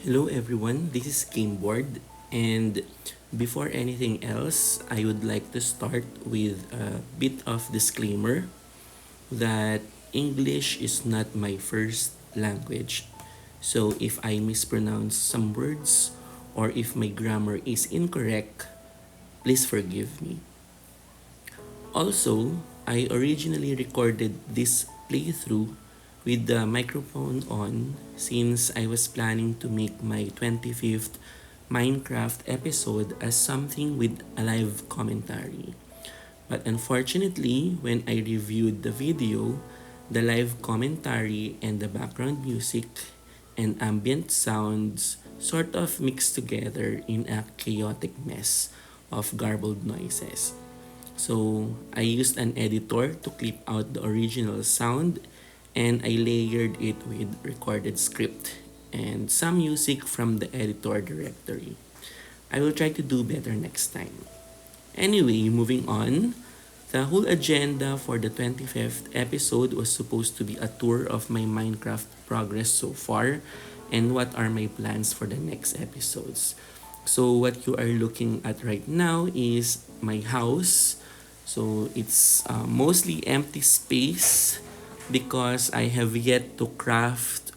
Hello everyone, this is Gameboard, and before anything else, I would like to start with a bit of disclaimer that English is not my first language. So if I mispronounce some words or if my grammar is incorrect, please forgive me. Also, I originally recorded this playthrough with the microphone on since I was planning to make my 25th Minecraft episode as something with a live commentary. But unfortunately, when I reviewed the video, the live commentary and the background music and ambient sounds sort of mixed together in a chaotic mess of garbled noises. So I used an editor to clip out the original sound and I layered it with recorded script and some music from the editor directory. I will try to do better next time. Anyway, moving on. The whole agenda for the 25th episode was supposed to be a tour of my Minecraft progress so far and what are my plans for the next episodes. So what you are looking at right now is my house. So it's mostly empty space because I have yet to craft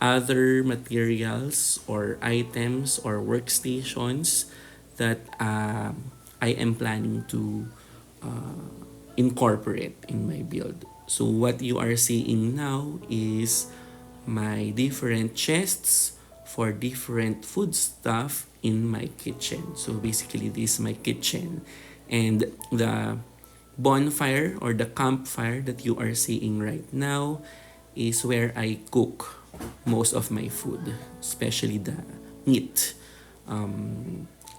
other materials or items or workstations that I am planning to uh, incorporate in my build. So what you are seeing now is my different chests for different food stuff in my kitchen. So basically this is my kitchen and the bonfire or the campfire that you are seeing right now is where I cook most of my food, especially the meat,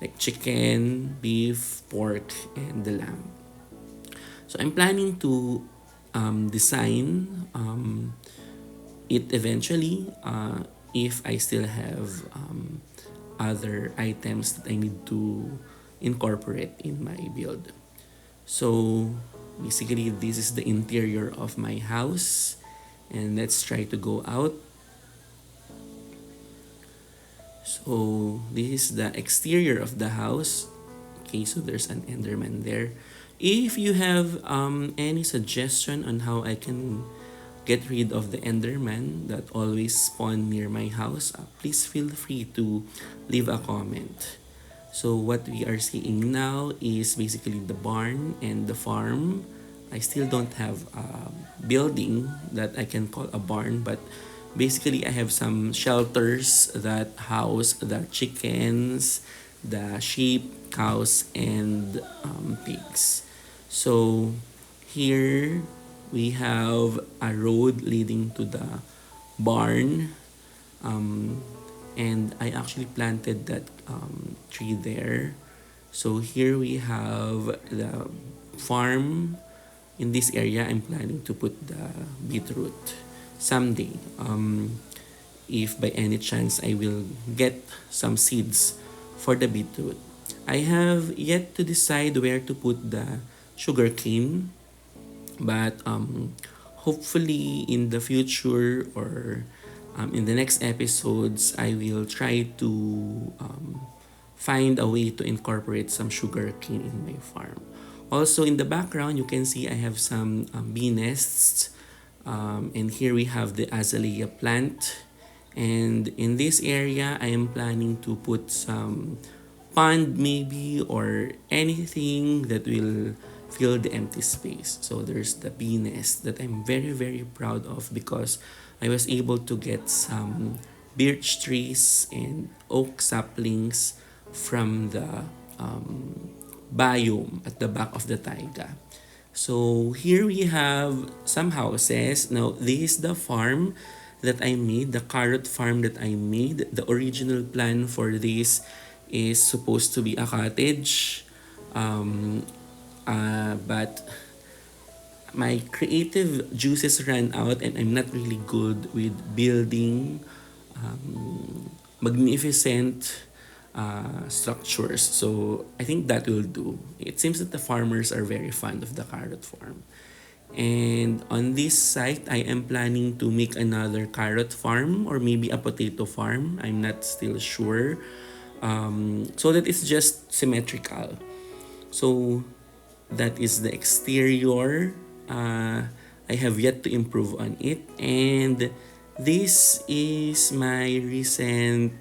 like chicken, beef, pork, and the lamb. So I'm planning to design it eventually if I still have other items that I need to incorporate in my build. So basically this is the interior of my house and let's try to go out. So this is the exterior of the house. Okay, so there's an Enderman there. If you have any suggestion on how I can get rid of the Enderman that always spawn near my house, please feel free to leave a comment. So what we are seeing now is basically the barn and the farm. I still don't have a building that I can call a barn, but basically I have some shelters that house the chickens, the sheep, cows, and pigs. So here we have a road leading to the barn. Um, and I actually planted that tree there. So here we have the farm. In this area, I'm planning to put the beetroot someday. If by any chance I will get some seeds for the beetroot. I have yet to decide where to put the sugar cane, but hopefully in the future or in the next episodes, I will try to find a way to incorporate some sugar cane in my farm. Also, in the background, you can see I have some bee nests. And here we have the azalea plant. And in this area, I am planning to put some pond maybe or anything that will fill the empty space. So there's the bee nest that I'm very, very proud of because I was able to get some birch trees and oak saplings from the biome at the back of the taiga. So here we have some houses. Now this is the farm that I made, the carrot farm that I made. The original plan for this is supposed to be a cottage. But my creative juices ran out and I'm not really good with building magnificent structures. So I think that will do. It seems that the farmers are very fond of the carrot farm. And on this site, I am planning to make another carrot farm or maybe a potato farm. I'm not still sure. So that it's just symmetrical. So that is the exterior. I have yet to improve on it. And this is my recent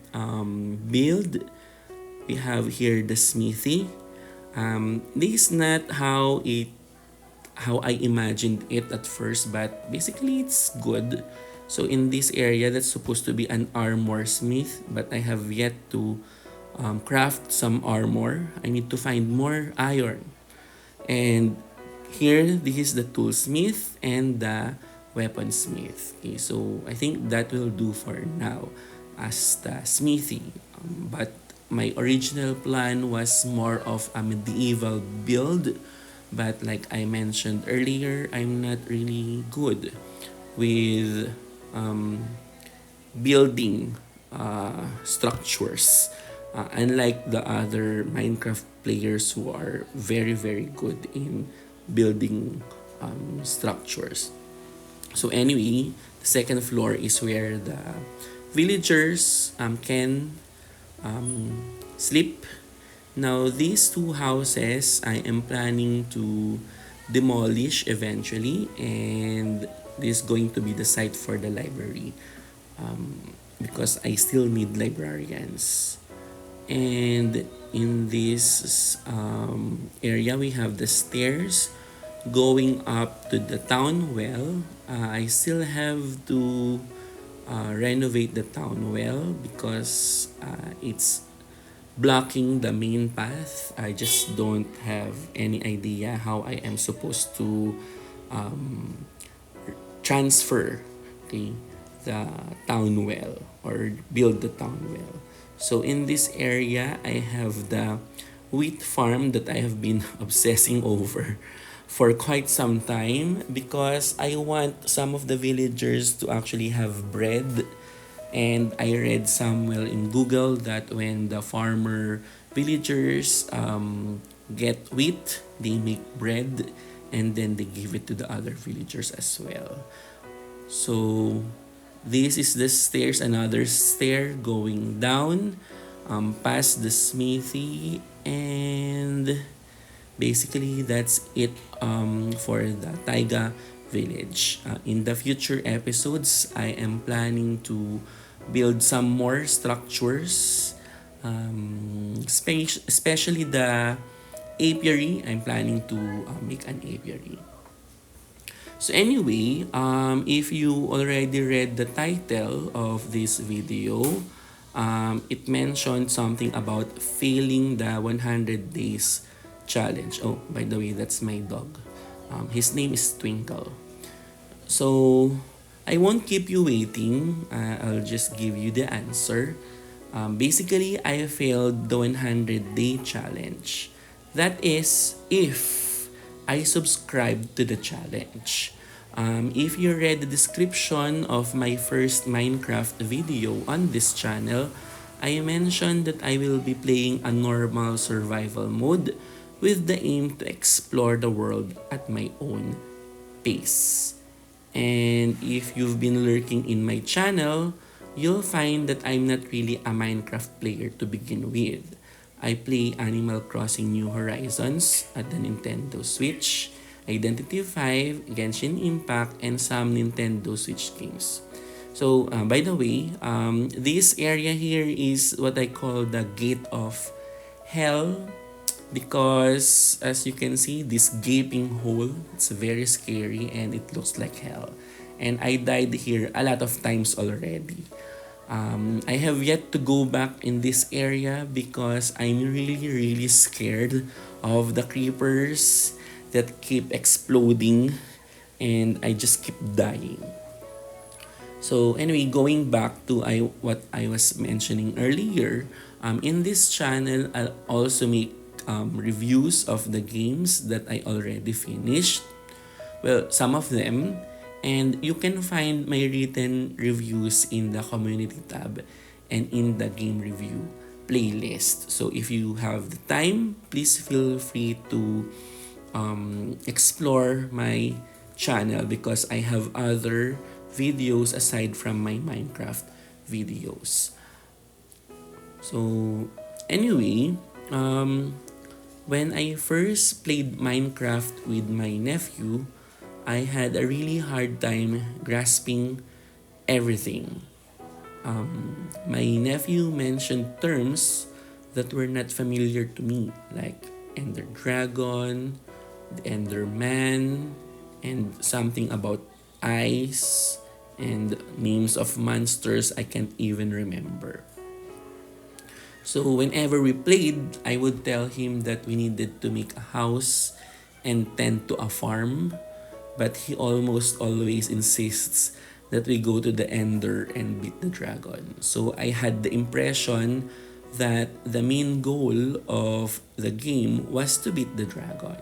build. We have here the smithy. This is not how I imagined it at first, but basically it's good. So in this area, that's supposed to be an armor smith, but I have yet to craft some armor. I need to find more iron. And here, this is the toolsmith and the weaponsmith. Okay, so I think that will do for now as the smithy. But my original plan was more of a medieval build. But like I mentioned earlier, I'm not really good with building structures. Unlike the other Minecraft players who are very, very good in building structures. So anyway, the second floor is where the villagers can sleep. Now, these two houses I am planning to demolish eventually, and this is going to be the site for the library because I still need librarians. And in this area, we have the stairs going up to the town well. I still have to renovate the town well because it's blocking the main path. I just don't have any idea how I am supposed to transfer the town well or build the town well. So in this area, I have the wheat farm that I have been obsessing over for quite some time because I want some of the villagers to actually have bread. And I read somewhere in Google that when the farmer villagers get wheat, they make bread and then they give it to the other villagers as well. So this is the stairs, another stair going down past the smithy, and basically that's it for the Taiga village. In the future episodes, I am planning to build some more structures, especially the apiary. I'm planning to make an apiary. So anyway, if you already read the title of this video, it mentioned something about failing the 100 days challenge. Oh, by the way, that's my dog. His name is Twinkle. So I won't keep you waiting. I'll just give you the answer. Basically, I failed the 100-day challenge. That is, if I subscribed to the challenge. If you read the description of my first Minecraft video on this channel, I mentioned that I will be playing a normal survival mode with the aim to explore the world at my own pace. And if you've been lurking in my channel, you'll find that I'm not really a Minecraft player to begin with. I play Animal Crossing New Horizons at the Nintendo Switch, Identity 5, Genshin Impact, and some Nintendo Switch games. So, by the way, this area here is what I call the Gate of Hell because as you can see, this gaping hole, it's very scary and it looks like hell. And I died here a lot of times already. I have yet to go back in this area because I'm really scared of the creepers that keep exploding and I just keep dying. So anyway, going back to what I was mentioning earlier, in this channel, I'll also make reviews of the games that I already finished. Well, some of them. And you can find my written reviews in the community tab and in the game review playlist. So if you have the time, please feel free to explore my channel because I have other videos aside from my Minecraft videos. So anyway, when I first played Minecraft with my nephew, I had a really hard time grasping everything. My nephew mentioned terms that were not familiar to me, like Ender Dragon, the Ender Man, and something about ice, and names of monsters I can't even remember. So whenever we played, I would tell him that we needed to make a house and tend to a farm, but he almost always insists that we go to the Ender and beat the dragon. So I had the impression that the main goal of the game was to beat the dragon.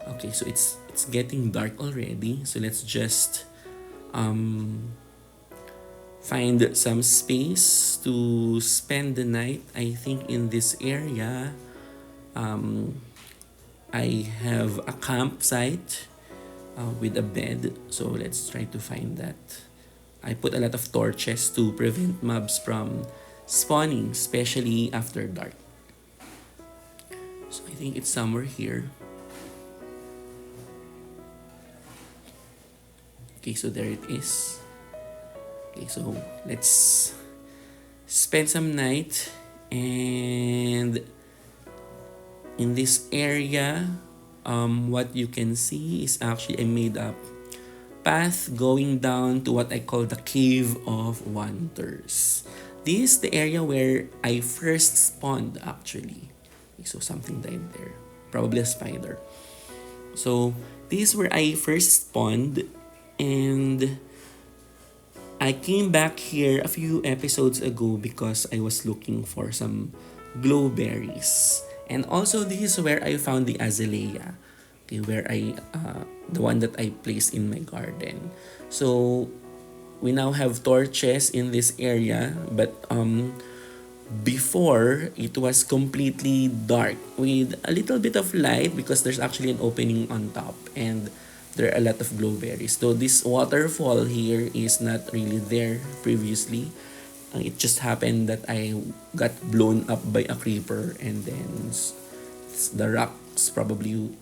Okay, so it's getting dark already. So let's just find some space to spend the night. I think in this area, I have a campsite with a bed. So let's try to find that. I put a lot of torches to prevent mobs from spawning, especially after dark. So I think it's somewhere here. Okay, so there it is. Okay, so let's spend some night, and in this area, what you can see is actually a made up path going down to what I call the Cave of Wonders. This is the area where I first spawned actually. Okay, so something died there. Probably a spider. So this is where I first spawned, and I came back here a few episodes ago because I was looking for some glowberries. And also this is where I found the azalea. Okay, where the one that I placed in my garden. So we now have torches in this area, but before it was completely dark with a little bit of light because there's actually an opening on top, and there are a lot of glowberries. So this waterfall here is not really there previously. It just happened that I got blown up by a creeper, and then the rocks probably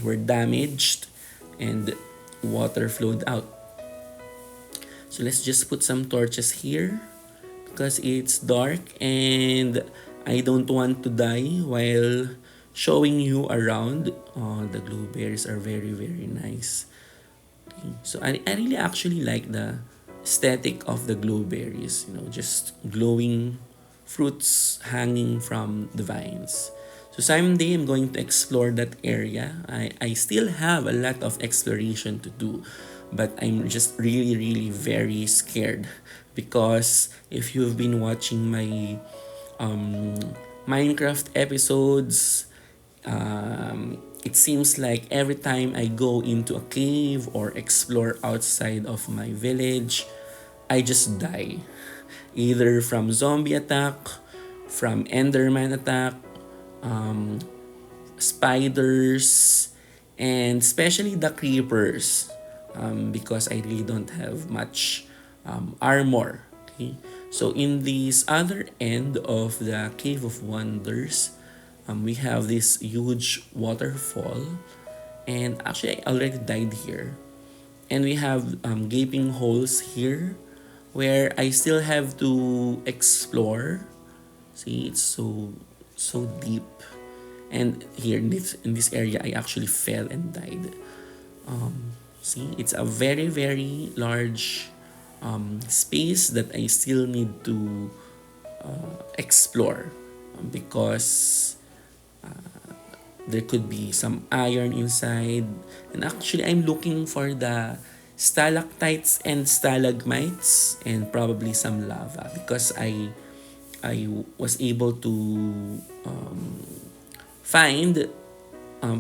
were damaged and water flowed out. So let's just put some torches here because it's dark and I don't want to die while showing you around. The blueberries are very, very nice. Okay. So I really actually like the aesthetic of the blueberries, just glowing fruits hanging from the vines. So someday I'm going to explore that area. I still have a lot of exploration to do, but I'm just really, really very scared because if you've been watching my Minecraft episodes, it seems like every time I go into a cave or explore outside of my village, I just die. Either from zombie attack, from enderman attack, spiders, and especially the creepers, because I really don't have much armor. Okay? So in this other end of the Cave of Wonders, we have this huge waterfall, and actually I already died here. And we have gaping holes here where I still have to explore. See, it's so deep. And here in this area, I actually fell and died. See, it's a very, very large space that I still need to explore because there could be some iron inside. And actually, I'm looking for the stalactites and stalagmites and probably some lava because I was able to find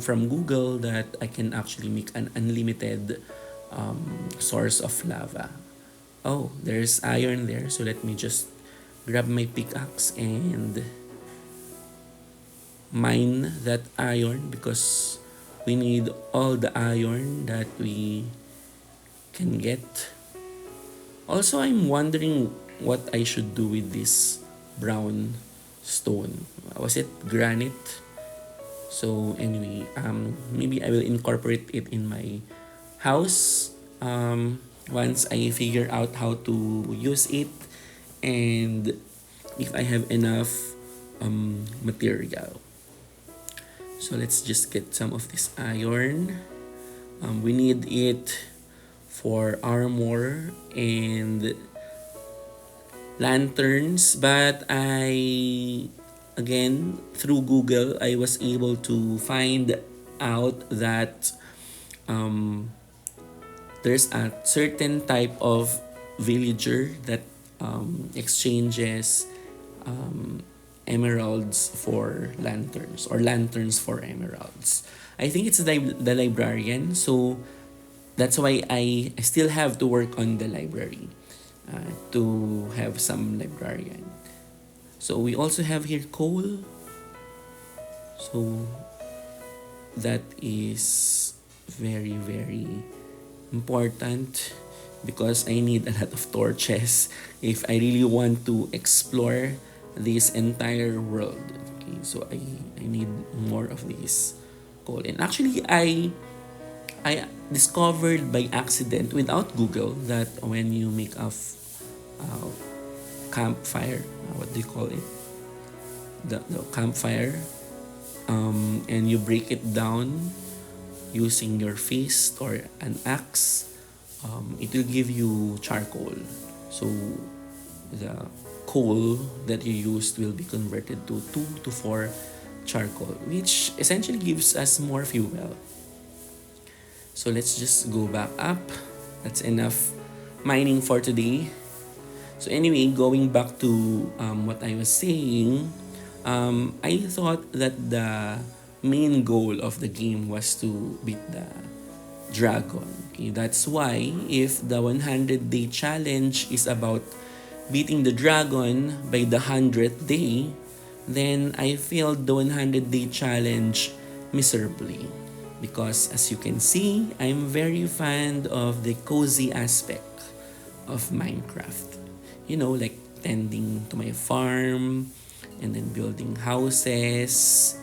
from Google that I can actually make an unlimited source of lava. Oh, there's iron there. So let me just grab my pickaxe and mine that iron because We need all the iron that we can get. Also, I'm wondering what I should do with this brown stone. Was it granite? So anyway, maybe I will incorporate it in my house once I figure out how to use it, and if I have enough material. So let's just get some of this iron. We need it for armor and lanterns, but again, through Google, I was able to find out that um, there's a certain type of villager that exchanges um, emeralds for lanterns, or lanterns for emeralds. I think it's the librarian, so that's why I still have to work on the library to have some librarian. So we also have here coal. So that is very, very important because I need a lot of torches if I really want to explore this entire world. Okay, so I need more of these coal. And actually, I discovered by accident without Google that when you make a campfire, what do you call it? The campfire, and you break it down using your fist or an axe, it will give you charcoal. So the coal that you used will be converted to 2 to 4 charcoal, which essentially gives us more fuel. So let's just go back up. That's enough mining for today. So anyway, going back to what I was saying, I thought that the main goal of the game was to beat the dragon. Okay, that's why if the 100-day challenge is about beating the dragon by the 100th day, then I failed the 100-day challenge miserably. Because as you can see, I'm very fond of the cozy aspect of Minecraft. You know, like tending to my farm and then building houses.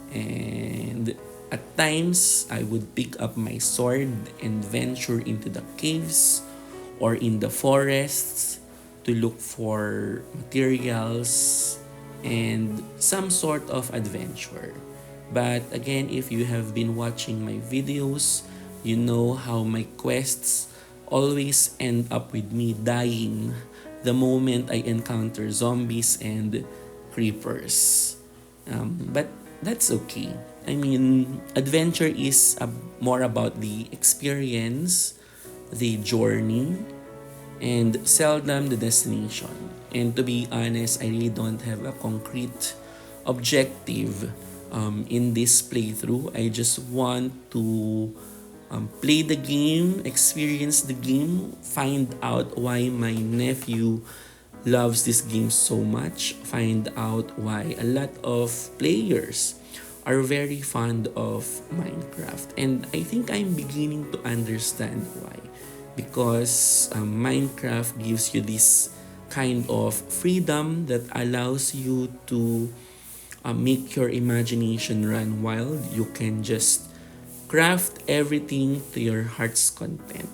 And at times, I would pick up my sword and venture into the caves or in the forests to look for materials and some sort of adventure. But again, if you have been watching my videos, you know how my quests always end up with me dying the moment I encounter zombies and creepers. But that's okay. I mean, adventure is more about the experience, the journey, and seldom the destination. And to be honest, I really don't have a concrete objective in this playthrough. I just want to play the game, experience the game, find out why my nephew loves this game so much, find out why a lot of players are very fond of Minecraft. And I think I'm beginning to understand why. Because Minecraft gives you this kind of freedom that allows you to make your imagination run wild. You can just craft everything to your heart's content.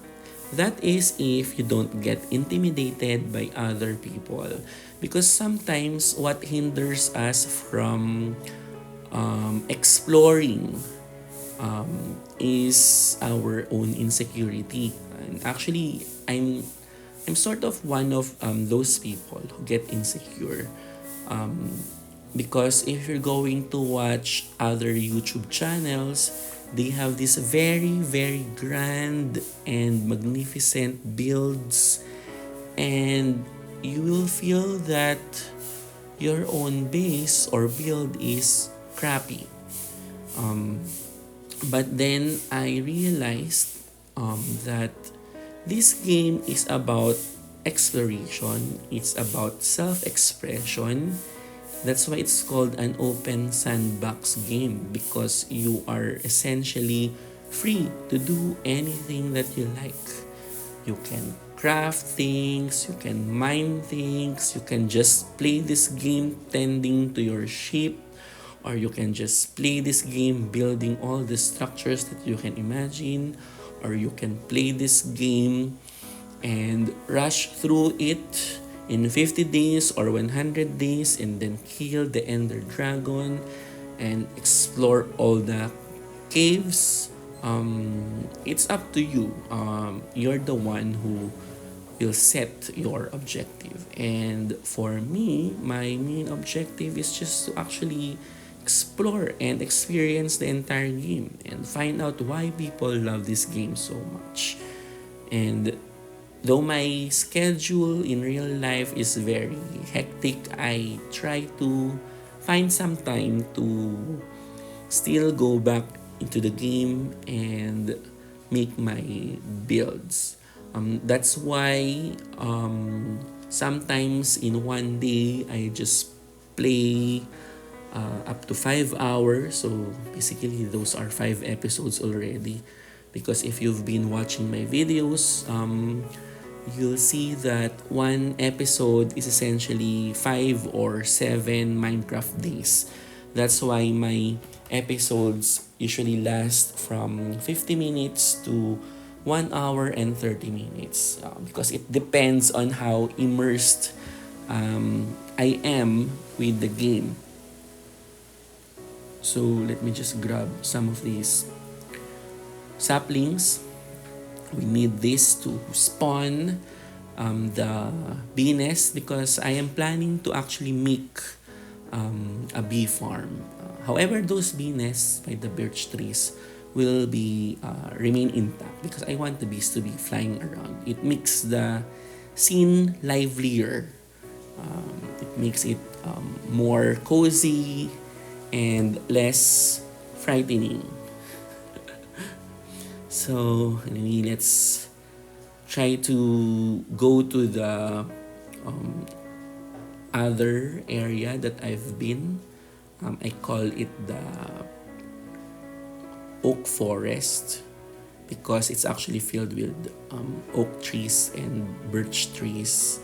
That is if you don't get intimidated by other people. Because sometimes what hinders us from exploring is our own insecurity. And actually, I'm sort of one of those people who get insecure. Because if you're going to watch other YouTube channels, they have these very, very grand and magnificent builds, and you will feel that your own base or build is crappy. But then I realized that this game is about exploration, it's about self-expression, That's why it's called an open sandbox game, because you are essentially free to do anything that you like. You can craft things, you can mine things, you can just play this game tending to your sheep, or you can just play this game building all the structures that you can imagine, or you can play this game and rush through it in 50 days or 100 days and then kill the ender dragon and explore all the caves. It's up to you. You're the one who will set your objective. And for me, my main objective is just to actually explore and experience the entire game and find out why people love this game so much. And though my schedule in real life is very hectic, I try to find some time to still go back into the game and make my builds. That's why sometimes in one day I just play up to 5 hours. So basically, those are 5 episodes already. Because if you've been watching my videos, you'll see that one episode is essentially 5 or 7 Minecraft days. That's why my episodes usually last from 50 minutes to 1 hour and 30 minutes, because it depends on how immersed I am with the game. So let me just grab some of these saplings. We need this to spawn the bee nest, because I am planning to actually make a bee farm. However, those bee nests by the birch trees will be remain intact, because I want the bees to be flying around. It makes the scene livelier. It makes it more cozy and less frightening. So anyway, let's try to go to the other area that I've been. I call it the oak forest, because it's actually filled with oak trees and birch trees.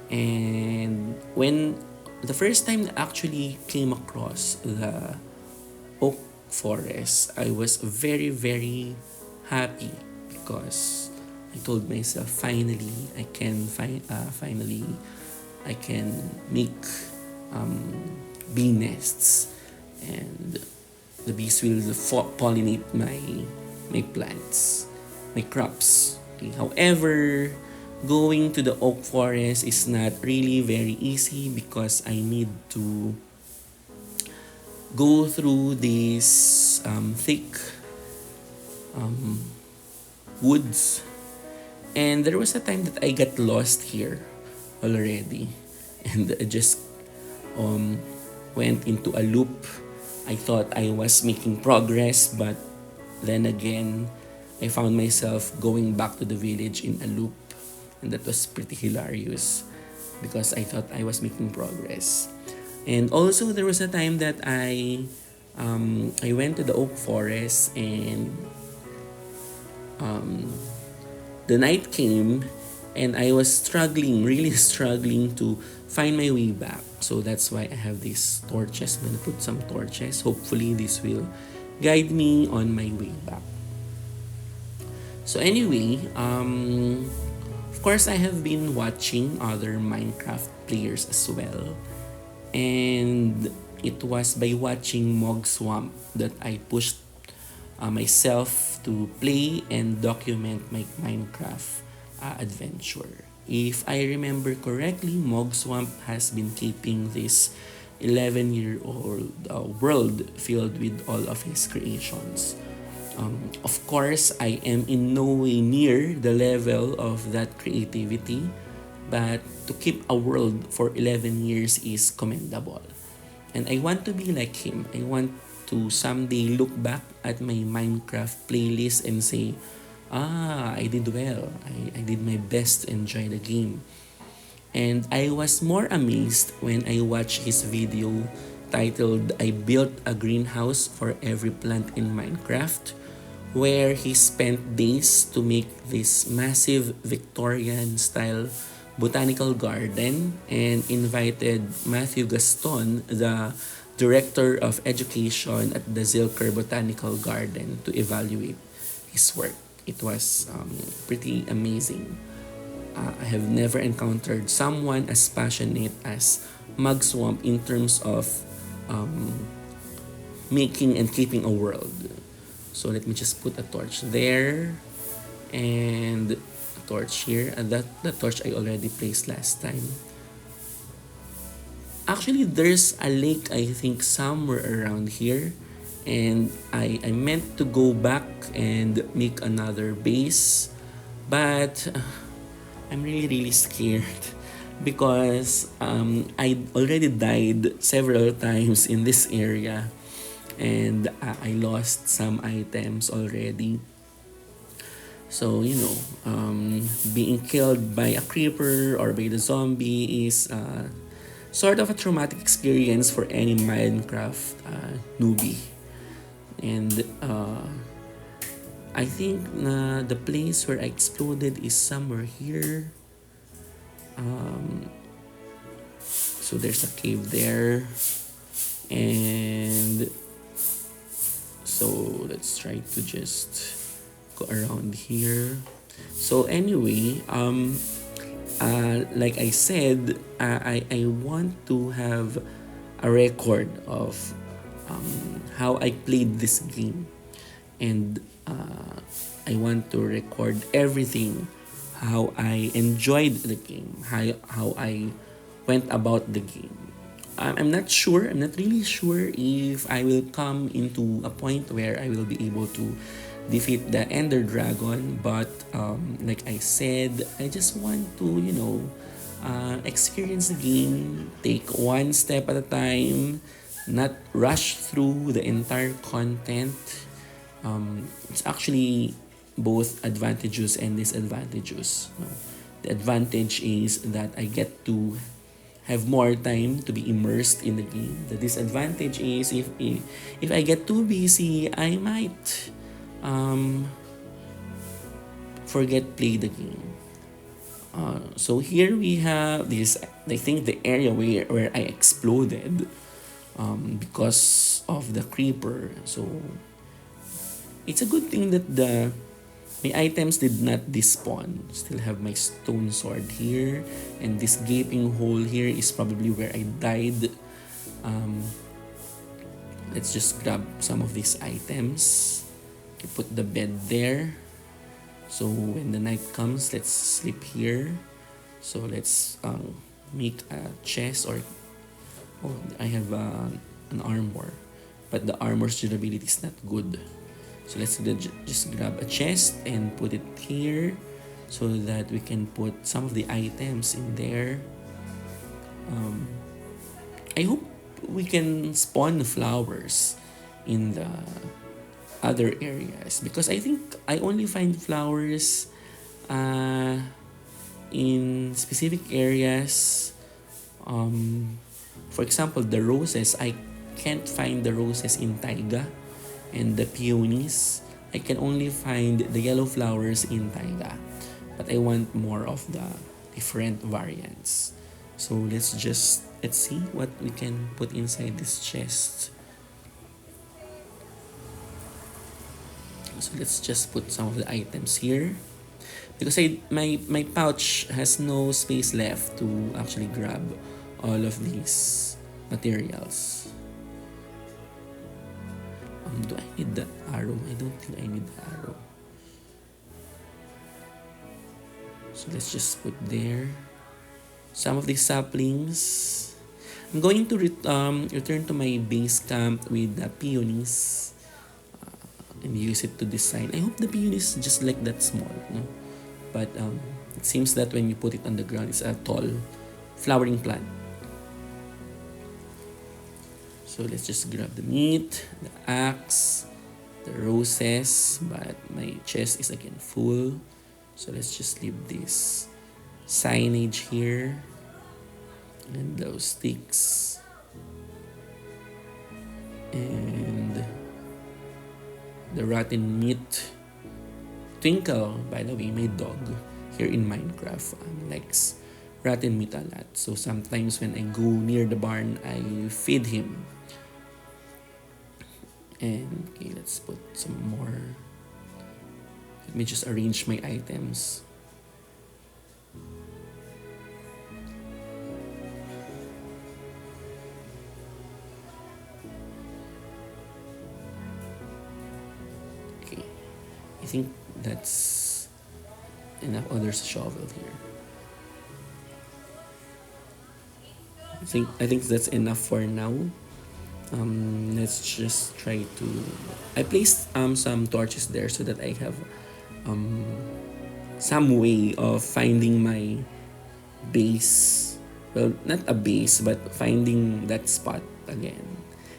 And when the first time I actually came across the oak forest, I was very, very happy, because I told myself, finally I can make bee nests, and the bees will pollinate my plants, my crops. Okay. However, going to the oak forest is not really very easy, because I need to go through these thick woods. And there was a time that I got lost here already, and I just went into a loop. I thought I was making progress, but then again, I found myself going back to the village in a loop, and that was pretty hilarious, because I thought I was making progress. And also, there was a time that I went to the oak forest, and the night came, and I was struggling, really struggling to find my way back. So that's why I have these torches. I'm gonna put some torches. Hopefully, this will guide me on my way back. So anyway, of course, I have been watching other Minecraft players as well. And it was by watching Mog Swamp that I pushed myself to play and document my Minecraft adventure. If I remember correctly, Mog Swamp has been keeping this 11-year-old world filled with all of his creations. Of course, I am in no way near the level of that creativity, but to keep a world for 11 years is commendable. And I want to be like him. I want to someday look back at my Minecraft playlist and say, I did well. I did my best to enjoy the game. And I was more amazed when I watched his video titled I Built a Greenhouse for Every Plant in Minecraft, where he spent days to make this massive Victorian style botanical garden and invited Matthew Gaston, the director of education at the Zilker Botanical Garden, to evaluate his work. It was pretty amazing. I have never encountered someone as passionate as Magswamp in terms of um, making and keeping a world. So let me just put a torch there and a torch here. And that torch I already placed last time. Actually, there's a lake, I think, somewhere around here. And I meant to go back and make another base. But I'm really scared because I already died several times in this area and I lost some items already. So, being killed by a creeper or by the zombie is sort of a traumatic experience for any Minecraft newbie. And I think the place where I exploded is somewhere here. So there's a cave there. And so let's try to just go around here. So anyway, like I said, I want to have a record of how I played this game. And I want to record everything, how I enjoyed the game, how I went about the game. I'm not sure, I'm not really sure if I will come into a point where I will be able to defeat the Ender Dragon, but like I said, I just want to, experience the game, take one step at a time, not rush through the entire content. It's actually both advantages and disadvantages. No? The advantage is that I get to have more time to be immersed in the game. The disadvantage is if I get too busy, I might forget play the game. So here we have this, I think the area where I exploded because of the creeper. So it's a good thing that my items did not despawn. Still have my stone sword here. And this gaping hole here is probably where I died. Let's just grab some of these items. Put the bed there. So when the night comes, let's sleep here. So let's make a chest or... Oh, I have an armor. But the armor's durability is not good. So let's just grab a chest and put it here so that we can put some of the items in there. I hope we can spawn flowers in the other areas because I think I only find flowers in specific areas. For example, the roses, I can't find the roses in taiga. And the peonies, I can only find the yellow flowers in taiga. But I want more of the different variants. So let's see what we can put inside this chest. So let's just put some of the items here. Because my pouch has no space left to actually grab all of these materials. Do I need the arrow? I don't think I need the arrow. So let's just put there some of these saplings. I'm going to return to my base camp with the peonies and use it to design. I hope the peonies just like that small, no? But it seems that when you put it on the ground, it's a tall flowering plant. So let's just grab the meat, the axe, the roses, but my chest is again full. So let's just leave this signage here. And those sticks. And the rotten meat. Twinkle, by the way, my dog here in Minecraft likes rotten meat a lot. So sometimes when I go near the barn, I feed him. And okay, let's put some more. Let me just arrange my items. Okay, I think that's enough. Oh, there's a shovel here. I think that's enough for now. Let's just try to. I placed some torches there so that I have um some way of finding my base. Well, not a base, but finding that spot again.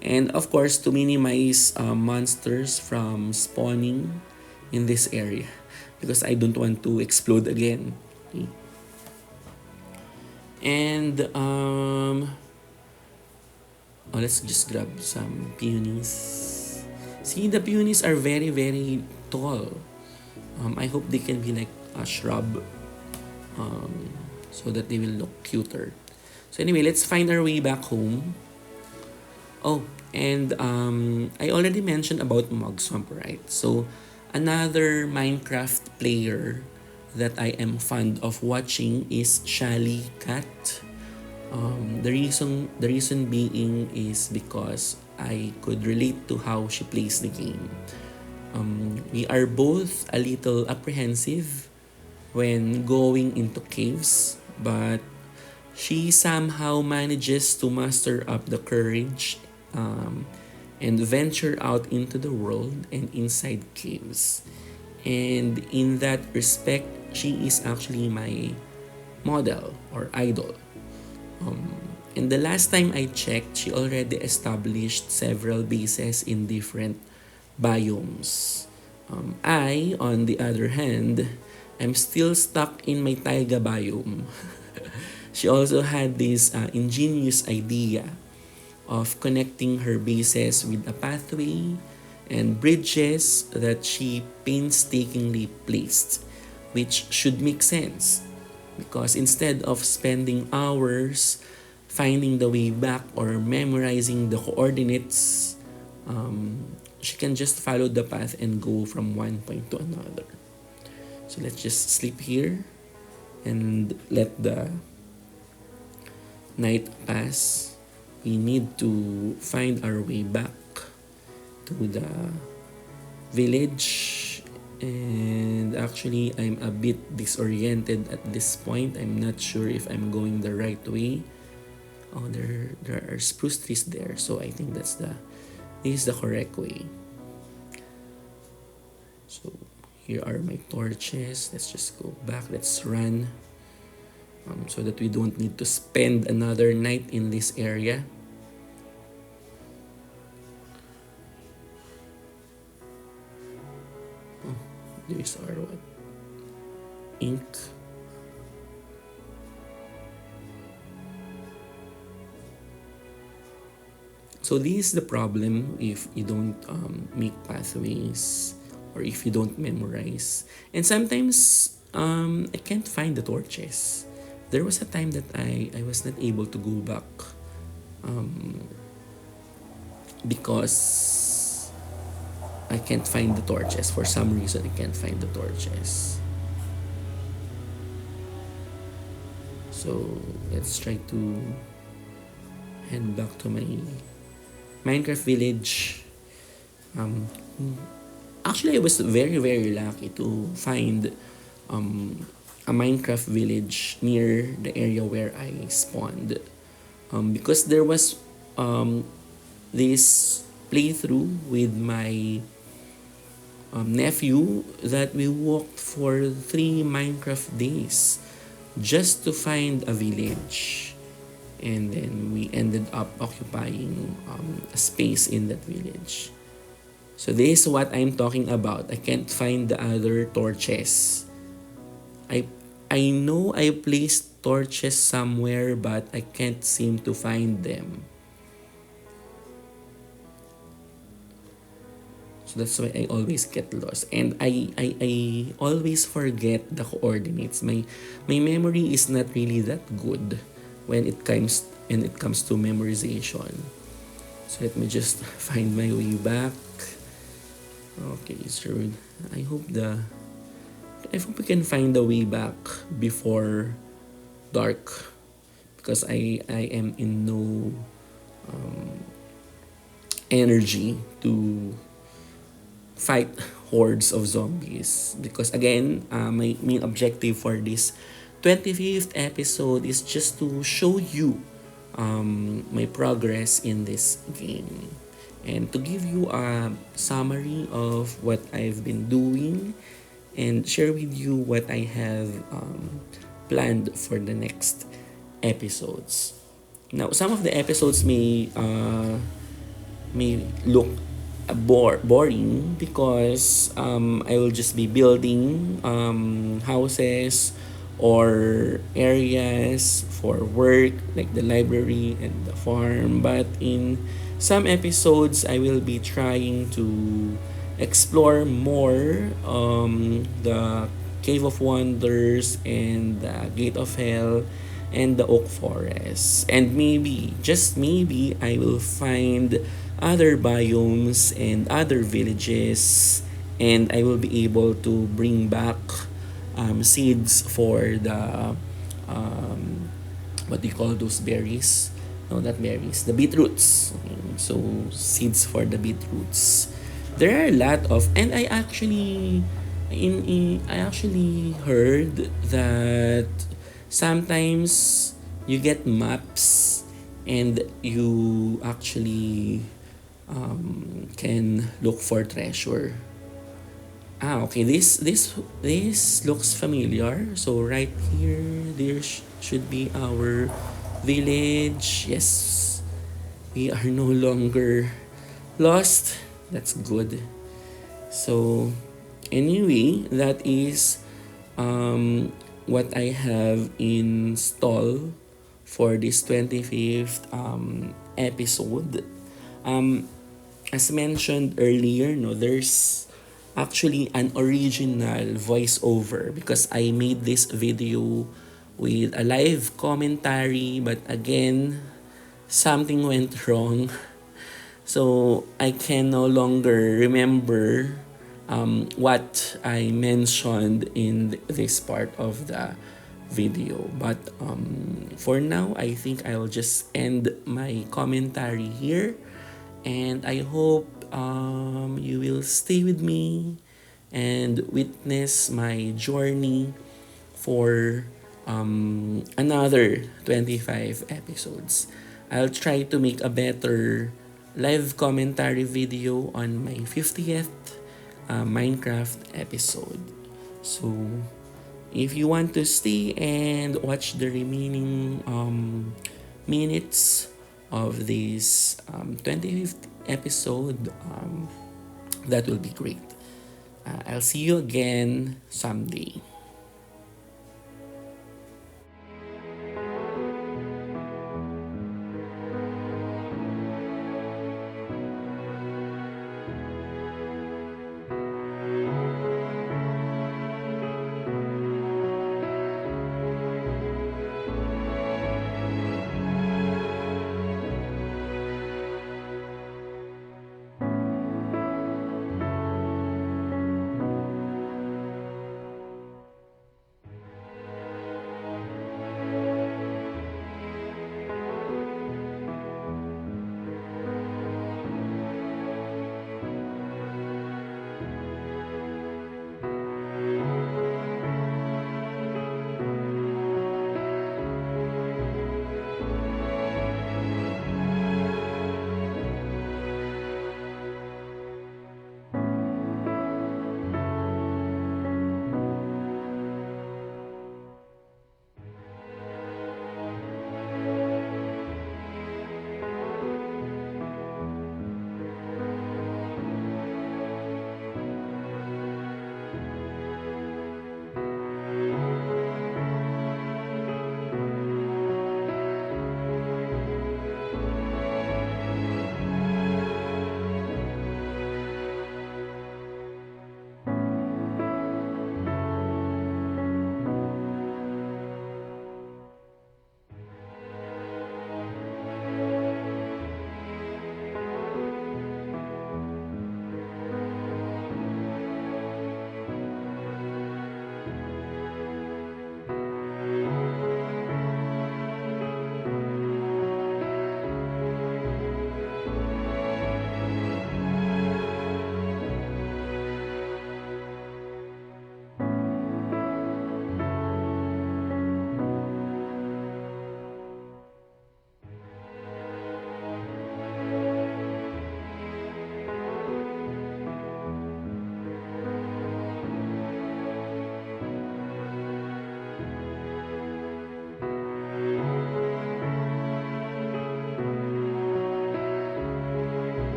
And of course, to minimize monsters from spawning in this area, because I don't want to explode again. Okay. And let's just grab some peonies. See, the peonies are very, very tall. I hope they can be like a shrub, so that they will look cuter. So anyway, let's find our way back home. Oh, and I already mentioned about Mog Swamp, right? So another Minecraft player that I am fond of watching is Shally Cat. The reason being is because I could relate to how she plays the game. We are both a little apprehensive when going into caves, but she somehow manages to muster up the courage and venture out into the world and inside caves. And in that respect, she is actually my model or idol. And the last time I checked, she already established several bases in different biomes. I, on the other hand, I'm still stuck in my taiga biome. She also had this ingenious idea of connecting her bases with a pathway and bridges that she painstakingly placed, which should make sense because instead of spending hours finding the way back or memorizing the coordinates, she can just follow the path and go from one point to another. So let's just sleep here and let the night pass. We need to find our way back to the village, and actually I'm a bit disoriented at this point. I'm not sure if I'm going the right way. Oh, there are spruce trees there, so I think this is the correct way. So here are my torches. Let's just go back. Let's run, so that we don't need to spend another night in this area. Oh, these are what? Ink. So this is the problem if you don't make pathways or if you don't memorize. And sometimes I can't find the torches. There was a time that I was not able to go back because I can't find the torches. For some reason, I can't find the torches. So let's try to head back to my Minecraft village. Actually, I was very, very lucky to find a Minecraft village near the area where I spawned. Because there was this playthrough with my nephew that we walked for 3 Minecraft days just to find a village. And then we ended up occupying a space in that village. So this is what I'm talking about. I can't find the other torches. I know I placed torches somewhere, but I can't seem to find them. So that's why I always get lost. And I always forget the coordinates. My memory is not really that good when it comes to memorization. So let me just find my way back. Okay, so I hope the I hope we can find the way back before dark, because I am in no energy to fight hordes of zombies, because again, my main objective for this 25th episode is just to show you my progress in this game, and to give you a summary of what I've been doing, and share with you what I have planned for the next episodes. Now, some of the episodes may look boring, because I will just be building houses or areas for work, like the library and the farm. But in some episodes, I will be trying to explore more the Cave of Wonders and the Gate of Hell and the Oak Forest. And maybe, just maybe, I will find other biomes and other villages, and I will be able to bring back seeds for the what do you call those berries? No, not berries. The beetroots. Okay, so seeds for the beetroots. There are a lot of, and I actually heard that sometimes you get maps and you actually can look for treasure. Okay. This looks familiar. So right here, there should be our village. Yes, we are no longer lost. That's good. So anyway, that is what I have in stall for this 25th episode. As mentioned earlier, no, there's actually an original voiceover, because I made this video with a live commentary, but again, something went wrong. So I can no longer remember what I mentioned in this part of the video. But for now, I think I'll just end my commentary here. And I hope you will stay with me and witness my journey for another 25 episodes. I'll try to make a better live commentary video on my 50th Minecraft episode. So, if you want to stay and watch the remaining minutes of this 25th episode, that will be great. I'll see you again someday.